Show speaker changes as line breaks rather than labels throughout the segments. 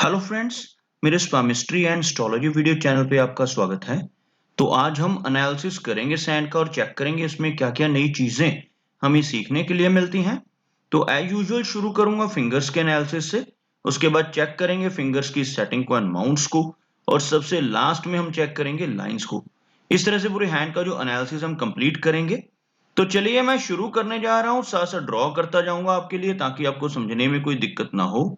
Hello friends, मेरे स्वामिस्ट्री and astrology video channel पे आपका स्वागत है। तो आज हम एनालिसिस करेंगे सैंड का और चेक करेंगे इसमें क्या-क्या नई चीजें हमें सीखने के लिए मिलती हैं। तो एज यूजुअल शुरू करूंगा फिंगर्स के एनालिसिस से। उसके बाद चेक करेंगे फिंगर्स की सेटिंग को एंड माउंट्स को। और सबसे लास्ट में हम चेक करेंगे लाइंस को। इस तरह से पूरे हैंड का जो एनालिसिस हम कंप्लीट करेंगे। तो चलिए मैं शुरू करने जा रहा हूँ, साथ साथ ड्रॉ करता जाऊंगा आपके लिए ताकि आपको समझने में कोई दिक्कत ना हो।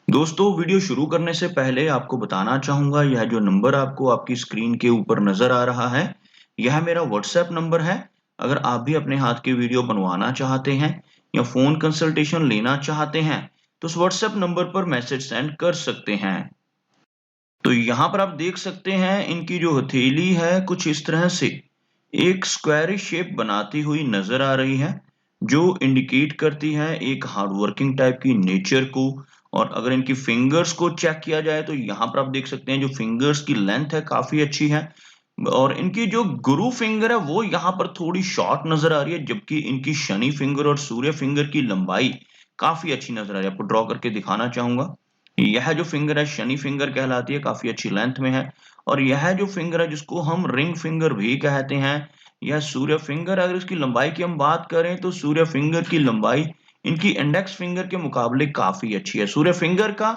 दोस्तों, वीडियो शुरू करने से पहले आपको बताना चाहूँगा, यह जो नंबर आपको आपकी स्क्रीन के ऊपर नज़र आ रहा है, यह मेरा व्हाट्सएप नंबर है। अगर आप भी अपने हाथ की वीडियो बनवाना चाहते हैं या फ़ोन कंसल्टेशन लेना चाहते हैं, तो उस व्हाट्सएप नंबर पर मैसेज सेंड कर सकते हैं। तो यहाँ पर आप देख सकते हैं इनकी जो हथेली है कुछ इस तरह से एक स्क्वायरिश शेप बनाती हुई नज़र आ रही है, जो इंडिकेट करती है एक हार्ड वर्किंग टाइप की नेचर को। और अगर इनकी फिंगर्स को चेक किया जाए तो यहाँ पर आप देख सकते हैं जो फिंगर्स की लेंथ है काफ़ी अच्छी है। और इनकी जो गुरु फिंगर है वो यहाँ पर थोड़ी शॉर्ट नज़र आ रही है, जबकि इनकी शनि फिंगर और सूर्य फिंगर की लंबाई काफ़ी अच्छी नज़र आ रही है। आपको ड्रॉ करके दिखाना चाहूँगा। यह जो फिंगर है शनि फिंगर कहलाती है, काफ़ी अच्छी लेंथ में है। और यह जो फिंगर है जिसको हम रिंग फिंगर भी कहते हैं, यह सूर्य फिंगर। अगर इसकी लंबाई की हम बात करें तो सूर्य फिंगर की लंबाई इनकी इंडेक्स फिंगर के मुकाबले काफ़ी अच्छी है। सूर्य फिंगर का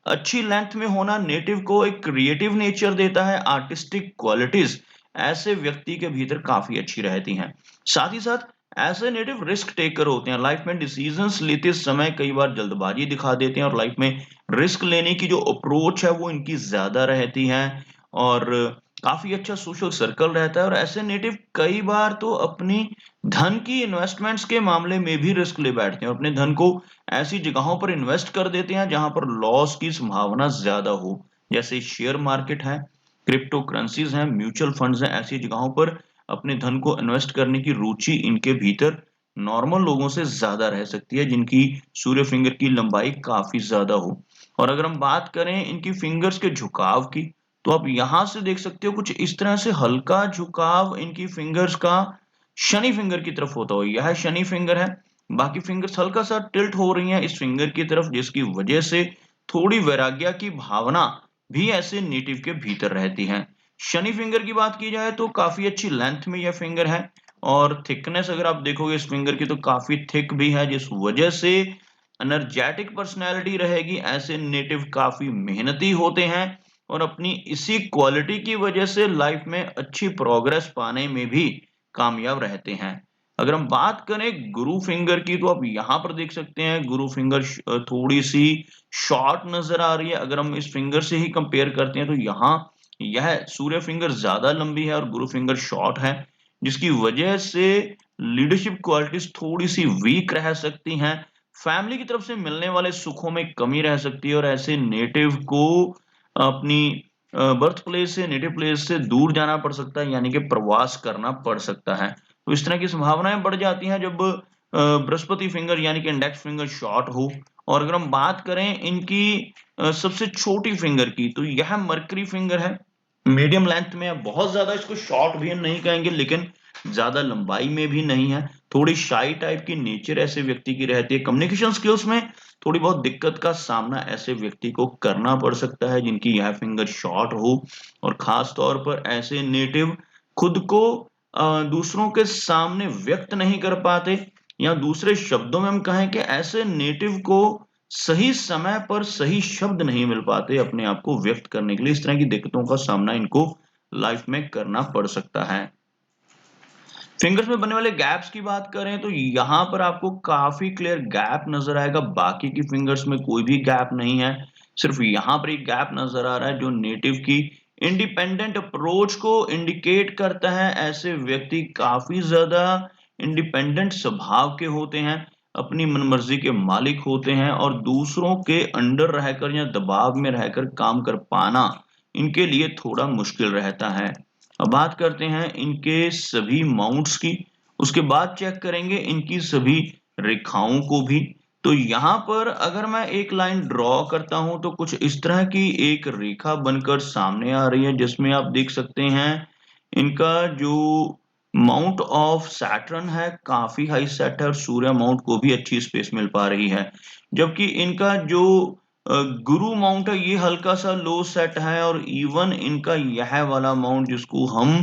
अच्छी लेंथ में होना नेटिव को एक क्रिएटिव नेचर देता है, आर्टिस्टिक क्वालिटीज़ ऐसे व्यक्ति के भीतर काफ़ी अच्छी रहती हैं। साथ ही साथ ऐसे नेटिव रिस्क टेकर होते हैं, लाइफ में डिसीजंस लेते समय कई बार जल्दबाजी दिखा देते हैं और लाइफ में रिस्क लेने की जो अप्रोच है वो इनकी ज़्यादा रहती है। और काफ़ी अच्छा सोशल सर्कल रहता है और ऐसे नेटिव कई बार तो अपनी धन की इन्वेस्टमेंट्स के मामले में भी रिस्क ले बैठते हैं और अपने धन को ऐसी जगहों पर इन्वेस्ट कर देते हैं जहां पर लॉस की संभावना ज़्यादा हो। जैसे शेयर मार्केट है, क्रिप्टो करेंसीज हैं, म्यूचुअल फंड्स हैं, ऐसी जगहों पर अपने धन को इन्वेस्ट करने की रुचि इनके भीतर नॉर्मल लोगों से ज़्यादा रह सकती है जिनकी सूर्य फिंगर की लंबाई काफ़ी ज़्यादा हो। और अगर हम बात करें इनकी फिंगर्स के झुकाव की, तो आप यहाँ से देख सकते हो कुछ इस तरह से हल्का झुकाव इनकी फिंगर्स का शनि फिंगर की तरफ होता हो। यह शनि फिंगर है, बाकी फिंगर्स हल्का सा टिल्ट हो रही हैं इस फिंगर की तरफ, जिसकी वजह से थोड़ी वैराग्य की भावना भी ऐसे नेटिव के भीतर रहती है। शनि फिंगर की बात की जाए तो काफी अच्छी लेंथ में यह फिंगर है और थिकनेस अगर आप देखोगे इस फिंगर की तो काफी थिक भी है, जिस वजह से एनर्जेटिक पर्सनैलिटी रहेगी। ऐसे नेटिव काफी मेहनती होते हैं और अपनी इसी क्वालिटी की वजह से लाइफ में अच्छी प्रोग्रेस पाने में भी कामयाब रहते हैं। अगर हम बात करें गुरु फिंगर की तो आप यहाँ पर देख सकते हैं गुरु फिंगर थोड़ी सी शॉर्ट नजर आ रही है। अगर हम इस फिंगर से ही कंपेयर करते हैं तो यहाँ यह सूर्य फिंगर ज्यादा लंबी है और गुरु फिंगर शॉर्ट है, जिसकी वजह से लीडरशिप क्वालिटीज थोड़ी सी वीक रह सकती हैं। फैमिली की तरफ से मिलने वाले सुखों में कमी रह सकती है और ऐसे नेटिव को अपनी बर्थ प्लेस से, नेटिव प्लेस से दूर जाना पड़ सकता है, यानी कि प्रवास करना पड़ सकता है। तो इस तरह की संभावनाएं बढ़ जाती हैं जब बृहस्पति फिंगर यानी कि इंडेक्स फिंगर शॉर्ट हो। और अगर हम बात करें इनकी सबसे छोटी फिंगर की, तो यह मरकरी फिंगर है, मीडियम लेंथ में है। बहुत ज्यादा इसको शॉर्ट भी हम नहीं कहेंगे लेकिन ज्यादा लंबाई में भी नहीं है। थोड़ी शाई टाइप की नेचर ऐसे व्यक्ति की रहती है। कम्युनिकेशन स्किल्स में थोड़ी बहुत दिक्कत का सामना ऐसे व्यक्ति को करना पड़ सकता है जिनकी यह फिंगर शॉर्ट हो। और खास तौर पर ऐसे नेटिव खुद को दूसरों के सामने व्यक्त नहीं कर पाते, या दूसरे शब्दों में हम कहें कि ऐसे नेटिव को सही समय पर सही शब्द नहीं मिल पाते अपने आप को व्यक्त करने के लिए। इस तरह की दिक्कतों का सामना इनको लाइफ में करना पड़ सकता है। फिंगर्स में बनने वाले गैप्स की बात करें तो यहाँ पर आपको काफी क्लियर गैप नजर आएगा, बाकी की फिंगर्स में कोई भी गैप नहीं है। सिर्फ यहाँ पर एक गैप नजर आ रहा है जो नेटिव की इंडिपेंडेंट अप्रोच को इंडिकेट करता है। ऐसे व्यक्ति काफी ज्यादा इंडिपेंडेंट स्वभाव के होते हैं, अपनी मनमर्जी के मालिक होते हैं और दूसरों के अंडर रहकर या दबाव में रहकर काम कर पाना इनके लिए थोड़ा मुश्किल रहता है। अब बात करते हैं इनके सभी माउंट्स की, उसके बाद चेक करेंगे इनकी सभी रेखाओं को भी। तो यहाँ पर अगर मैं एक लाइन ड्रॉ करता हूं तो कुछ इस तरह की एक रेखा बनकर सामने आ रही है, जिसमें आप देख सकते हैं इनका जो माउंट ऑफ सैटर्न है काफी हाई सेट है और सूर्य माउंट को भी अच्छी स्पेस मिल पा रही है। जबकि इनका जो गुरु माउंट है ये हल्का सा लो सेट है और इवन इनका यह वाला माउंट जिसको हम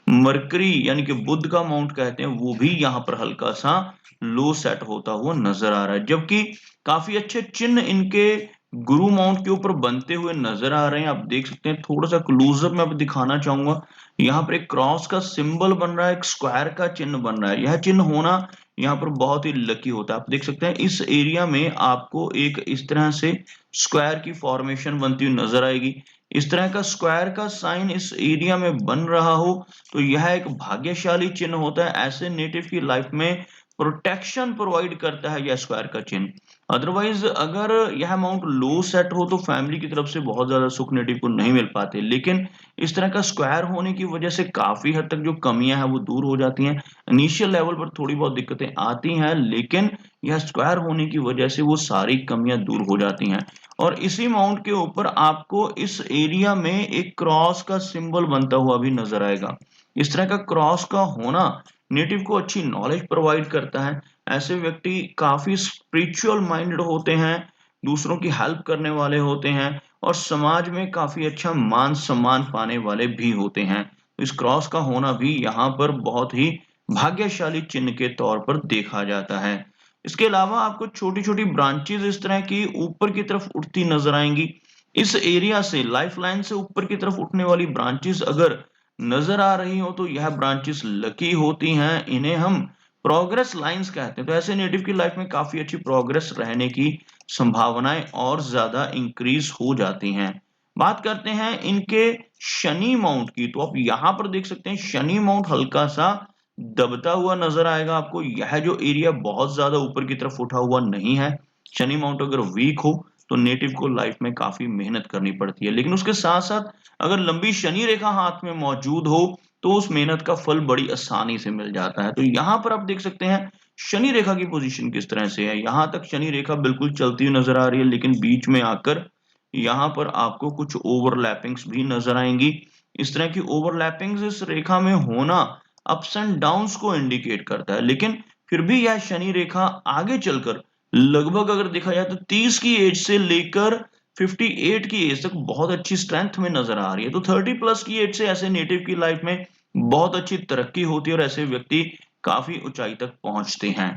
मरकरी यानी कि बुध का माउंट कहते हैं वो भी यहाँ पर हल्का सा लो सेट होता हुआ नजर आ रहा है, जबकि काफी अच्छे चिन्ह इनके गुरु माउंट के ऊपर बनते हुए नजर आ रहे हैं। आप देख सकते हैं, थोड़ा सा क्लोजअप में अब दिखाना चाहूंगा। यहाँ पर एक क्रॉस का सिंबल बन रहा है, एक स्क्वायर का चिन्ह बन रहा है। यह चिन्ह होना यहाँ पर बहुत ही लकी होता है। आप देख सकते हैं इस एरिया में आपको एक इस तरह से स्क्वायर की फॉर्मेशन बनती हुई नजर आएगी। इस तरह का स्क्वायर का साइन इस एरिया में बन रहा हो तो यह एक भाग्यशाली चिन्ह होता है। ऐसे नेटिव की लाइफ में प्रोटेक्शन प्रोवाइड करता है यह स्क्वायर का चिन्ह। अदरवाइज अगर यह अमाउंट लो सेट हो तो फैमिली की तरफ से बहुत ज्यादा सुख नेटिव को नहीं मिल पाते, लेकिन इस तरह का स्क्वायर होने की वजह से काफी हद तक जो कमियां हैं वो दूर हो जाती हैं। इनिशियल लेवल पर थोड़ी बहुत दिक्कतें आती हैं, लेकिन यह स्क्वायर होने की वजह से वो सारी कमियां दूर हो जाती हैं। और इसी माउंट के ऊपर आपको इस एरिया में एक क्रॉस का सिंबल बनता हुआ भी नजर आएगा। इस तरह का क्रॉस का होना नेटिव को अच्छी नॉलेज प्रोवाइड करता है। ऐसे व्यक्ति काफी स्पिरिचुअल माइंडेड होते हैं, दूसरों की हेल्प करने वाले होते हैं और समाज में काफी अच्छा मान सम्मान पाने वाले भी होते हैं। इस क्रॉस का होना भी यहाँ पर बहुत ही भाग्यशाली चिन्ह के तौर पर देखा जाता है। इसके अलावा आपको छोटी-छोटी ब्रांचेस इस तरह की ऊपर की तरफ उठती नजर आएंगी। इस एरिया से लाइफ लाइन से ऊपर की तरफ उठने वाली ब्रांचेस अगर नजर आ रही हो तो यह ब्रांचेस लकी होती हैं। इन्हें हम प्रोग्रेस लाइंस कहते हैं। तो ऐसे नेटिव की लाइफ में काफी अच्छी प्रोग्रेस रहने की संभावनाएं और ज्यादा इंक्रीज हो जाती हैं। बात करते हैं इनके शनि माउंट की, तो आप यहाँ पर देख सकते हैं शनि माउंट हल्का सा दबता हुआ नजर आएगा आपको। यह जो एरिया बहुत ज्यादा ऊपर की तरफ उठा हुआ नहीं है। शनि माउंट अगर वीक हो तो नेटिव को लाइफ में काफी मेहनत करनी पड़ती है, लेकिन उसके साथ साथ अगर लंबी शनि रेखा हाथ में मौजूद हो तो उस मेहनत का फल बड़ी आसानी से मिल जाता है। तो यहाँ पर आप देख सकते हैं शनि रेखा की पोजीशन किस तरह से है। यहाँ तक शनि रेखा बिल्कुल चलती हुई नजर आ रही है, लेकिन बीच में आकर यहाँ पर आपको कुछ ओवरलैपिंग्स भी नजर आएंगी। इस तरह की ओवरलैपिंग्स इस रेखा में होना अप्स एंड डाउन्स को इंडिकेट करता है, लेकिन फिर भी यह शनि रेखा आगे चलकर लगभग अगर देखा जाए तो 30 की एज से लेकर 58 की एज तक बहुत अच्छी स्ट्रेंथ में नजर आ रही है। तो 30 प्लस की एज से ऐसे नेटिव की लाइफ में बहुत अच्छी तरक्की होती है और ऐसे व्यक्ति काफी ऊंचाई तक पहुंचते हैं।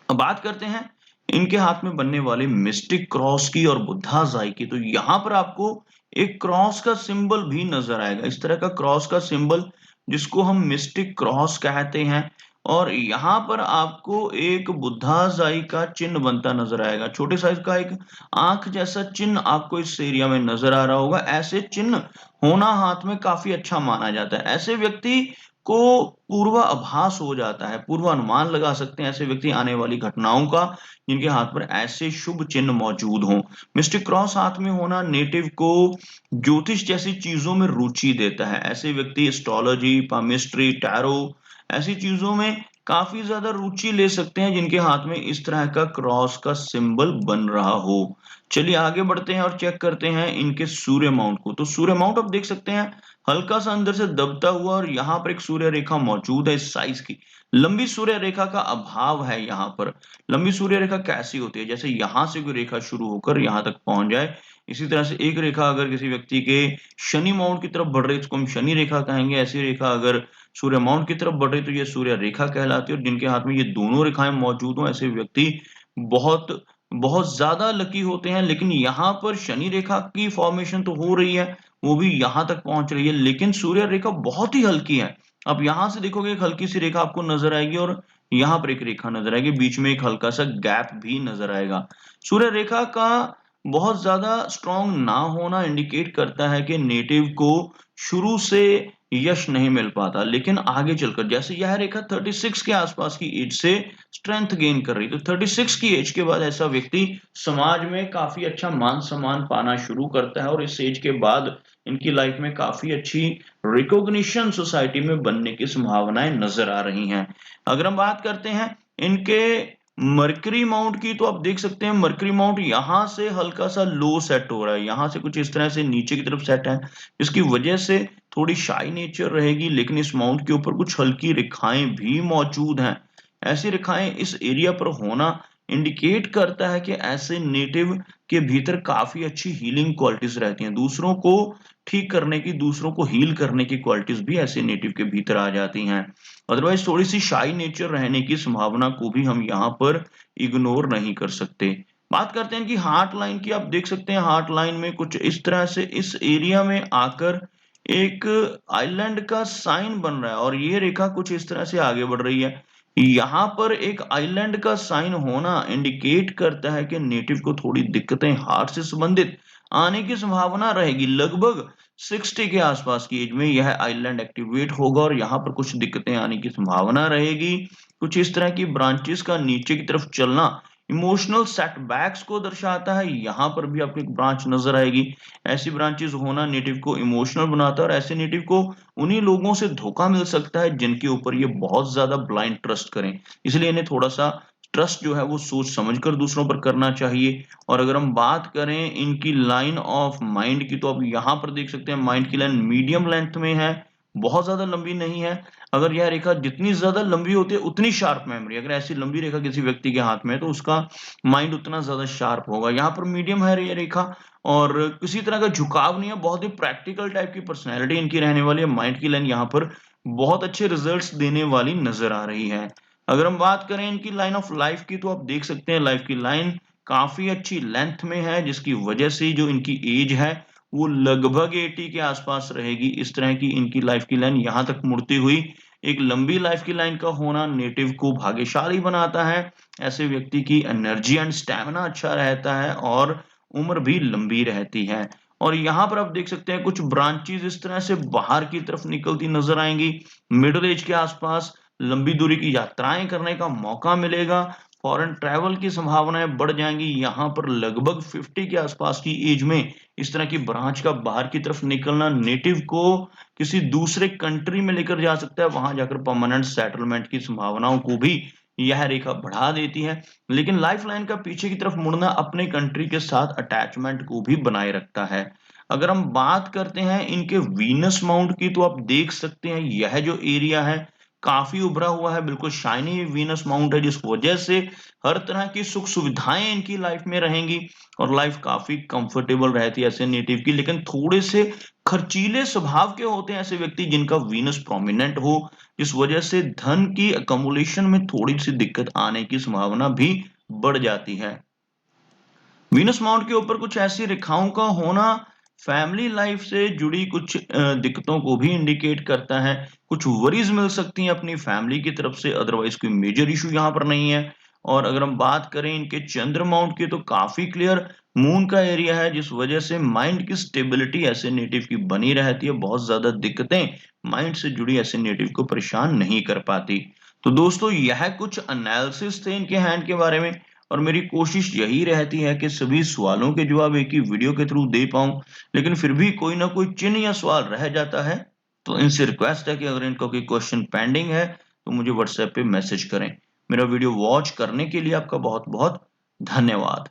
अब बात करते हैं इनके हाथ में बनने वाले मिस्टिक क्रॉस की और बुद्धाजाई की। तो यहाँ पर आपको एक क्रॉस का सिंबल भी नजर आएगा। इस तरह का क्रॉस का सिंबल जिसको हम मिस्टिक क्रॉस कहते हैं, और यहाँ पर आपको एक बुद्धाजाई का चिन्ह बनता नजर आएगा। छोटे साइज का एक आंख जैसा चिन्ह आपको इस एरिया में नजर आ रहा होगा। ऐसे चिन्ह होना हाथ में काफी अच्छा माना जाता है। ऐसे व्यक्ति को पूर्वाभास हो जाता है, पूर्वानुमान लगा सकते हैं ऐसे व्यक्ति आने वाली घटनाओं का जिनके हाथ पर ऐसे शुभ चिन्ह मौजूद हों। मिस्टिक क्रॉस हाथ में होना नेटिव को ज्योतिष जैसी चीजों में रुचि देता है। ऐसे व्यक्ति एस्ट्रोलॉजी, पामिस्ट्री, टैरो ऐसी चीजों में काफी ज्यादा रुचि ले सकते हैं जिनके हाथ में इस तरह का क्रॉस का सिंबल बन रहा हो। चलिए आगे बढ़ते हैं और चेक करते हैं इनके सूर्य माउंट को। तो सूर्य माउंट आप देख सकते हैं हल्का सा अंदर से दबता हुआ, और यहाँ पर एक सूर्य रेखा मौजूद है इस साइज की। लंबी सूर्य रेखा का अभाव है यहाँ पर। लंबी सूर्य रेखा कैसी होती है, जैसे यहाँ से कोई रेखा शुरू होकर यहाँ तक पहुंच जाए, इसी तरह से एक रेखा अगर किसी व्यक्ति के शनि माउंट की तरफ बढ़ रही है इसको हम शनि रेखा कहेंगे। ऐसी रेखा अगर सूर्य माउंट की तरफ बढ़ रही तो ये सूर्य रेखा कहलाती है। और जिनके हाथ में ये दोनों रेखाएं मौजूद हो ऐसे व्यक्ति बहुत बहुत ज्यादा लकी होते हैं। लेकिन यहाँ पर शनि रेखा की फॉर्मेशन तो हो रही है, वो भी यहाँ तक पहुंच रही है, लेकिन सूर्य रेखा बहुत ही हल्की है। आप यहाँ से देखोगे एक हल्की सी रेखा आपको नजर आएगी और यहाँ पर एक रेखा नजर आएगी, बीच में एक हल्का सा गैप भी नजर आएगा। सूर्य रेखा का बहुत ज्यादा स्ट्रॉन्ग ना होना इंडिकेट करता है कि नेटिव को शुरू से यश नहीं मिल पाता, लेकिन आगे चलकर जैसे यह रेखा 36 के आसपास की एज से स्ट्रेंथ गेन कर रही, तो 36 की एज के बाद ऐसा व्यक्ति समाज में काफी अच्छा मान सम्मान पाना शुरू करता है और इस एज के बाद इनकी लाइफ में काफी अच्छी रिकॉग्निशन सोसाइटी में बनने की संभावनाएं नजर आ रही हैं। अगर हम बात करते हैं इनके मर्करी माउंट की, तो आप देख सकते हैं मर्करी माउंट यहाँ से हल्का सा लो सेट हो रहा है, यहाँ से कुछ इस तरह से नीचे की तरफ सेट है, इसकी वजह से थोड़ी शाई नेचर रहेगी। लेकिन इस माउंट के ऊपर कुछ हल्की रेखाएं भी मौजूद हैं। ऐसी रेखाएं इस एरिया पर होना इंडिकेट करता है कि ऐसे नेटिव के भीतर काफ़ी अच्छी हीलिंग क्वालिटीज़ रहती हैं। दूसरों को ठीक करने की, दूसरों को हील करने की क्वालिटीज़ भी ऐसे नेटिव के भीतर आ जाती हैं। अदरवाइज़ थोड़ी-सी शाई नेचर रहने की संभावना को भी हम यहाँ पर इग्नोर नहीं कर सकते। बात करते हैं कि हार्ट लाइन की। आप देख सकते हैं हार्ट लाइन में कुछ इस तरह से इस एरिया में आकर एक आइलैंड का साइन बन रहा है और ये रेखा कुछ इस तरह से आगे बढ़ रही है। यहाँ पर एक आइलैंड का साइन होना इंडिकेट करता है कि नेटिव को थोड़ी दिक्कतें हार्ट से संबंधित आने की संभावना रहेगी। लगभग 60 के आसपास की एज में यह आइलैंड एक्टिवेट होगा और यहाँ पर कुछ दिक्कतें आने की संभावना रहेगी। कुछ इस तरह की ब्रांचेस का नीचे की तरफ चलना इमोशनल सेटबैक्स को दर्शाता है। यहाँ पर भी आपको एक ब्रांच नजर आएगी। ऐसी ब्रांचेस होना नेटिव को इमोशनल बनाता है और ऐसे नेटिव को उन्हीं लोगों से धोखा मिल सकता है जिनके ऊपर ये बहुत ज्यादा ब्लाइंड ट्रस्ट करें। इसलिए इन्हें थोड़ा सा ट्रस्ट जो है वो सोच समझकर दूसरों पर करना चाहिए। और अगर हम बात करें इनकी लाइन ऑफ माइंड की, तो आप यहाँ पर देख सकते हैं माइंड की लाइन मीडियम लेंथ में है, बहुत ज्यादा लंबी नहीं है। अगर यह रेखा जितनी ज्यादा लंबी होती है उतनी शार्प मेमोरी। अगर ऐसी लंबी रेखा किसी व्यक्ति के हाथ में है तो उसका माइंड उतना ज्यादा शार्प होगा। यहाँ पर मीडियम है ये रेखा और किसी तरह का झुकाव नहीं है। बहुत ही प्रैक्टिकल टाइप की पर्सनैलिटी इनकी रहने वाली है। माइंड की लाइन यहाँ पर बहुत अच्छे रिजल्ट्स देने वाली नजर आ रही है। अगर हम बात करें इनकी लाइन ऑफ लाइफ की, तो आप देख सकते हैं लाइफ की लाइन काफी अच्छी लेंथ में है, जिसकी वजह से जो इनकी एज है वो लगभग 80 के आसपास रहेगी। इस तरह की इनकी लाइफ की लाइन यहाँ तक मुड़ती हुई एक लंबी लाइफ की लाइन का होना नेटिव को भाग्यशाली बनाता है। ऐसे व्यक्ति की एनर्जी एंड स्टैमिना अच्छा रहता है और उम्र भी लंबी रहती है। और यहाँ पर आप देख सकते हैं कुछ ब्रांचेस इस तरह से बाहर की तरफ निकलती नजर आएंगी। मिडिल एज के आसपास लंबी दूरी की यात्राएं करने का मौका मिलेगा। फॉरेन ट्रैवल की संभावनाएं बढ़ जाएंगी। यहाँ पर लगभग 50 के आसपास की एज में इस तरह की ब्रांच का बाहर की तरफ निकलना नेटिव को किसी दूसरे कंट्री में लेकर जा सकता है। वहां जाकर परमानेंट सेटलमेंट की संभावनाओं को भी यह रेखा बढ़ा देती है। लेकिन लाइफ लाइन का पीछे की तरफ मुड़ना अपने कंट्री के साथ अटैचमेंट को भी बनाए रखता है। अगर हम बात करते हैं इनके वीनस माउंट की, तो आप देख सकते हैं यह जो एरिया है काफी उभरा हुआ है, बिल्कुल शाइनी वीनस माउंट है, जिस वजह से हर तरह की सुख सुविधाएं इनकी लाइफ में रहेंगी और लाइफ काफी कंफर्टेबल रहती है ऐसे नेटिव की। लेकिन थोड़े से खर्चीले स्वभाव के होते हैं ऐसे व्यक्ति जिनका वीनस प्रोमिनेंट हो, जिस वजह से धन की अकोमोलेशन में थोड़ी सी दिक्कत आने की संभावना भी बढ़ जाती है। वीनस माउंट के ऊपर कुछ ऐसी रेखाओं का होना फैमिली लाइफ से जुड़ी कुछ दिक्कतों को भी इंडिकेट करता है। कुछ वरीज मिल सकती हैं अपनी फैमिली की तरफ से, अदरवाइज कोई मेजर इशू यहाँ पर नहीं है। और अगर हम बात करें इनके चंद्र माउंट की, तो काफी क्लियर मून का एरिया है, जिस वजह से माइंड की स्टेबिलिटी ऐसे नेटिव की बनी रहती है। बहुत ज्यादा दिक्कतें माइंड से जुड़ी ऐसे नेटिव को परेशान नहीं कर पाती। तो दोस्तों यह कुछ एनालिसिस थे इनके हैंड के बारे में और मेरी कोशिश यही रहती है कि सभी सवालों के जवाब एक ही वीडियो के थ्रू दे पाऊं। लेकिन फिर भी कोई ना कोई चिन्ह या सवाल रह जाता है, तो इनसे रिक्वेस्ट है कि अगर इनका कोई क्वेश्चन पेंडिंग है तो मुझे व्हाट्सएप पे मैसेज करें। मेरा वीडियो वॉच करने के लिए आपका बहुत बहुत धन्यवाद।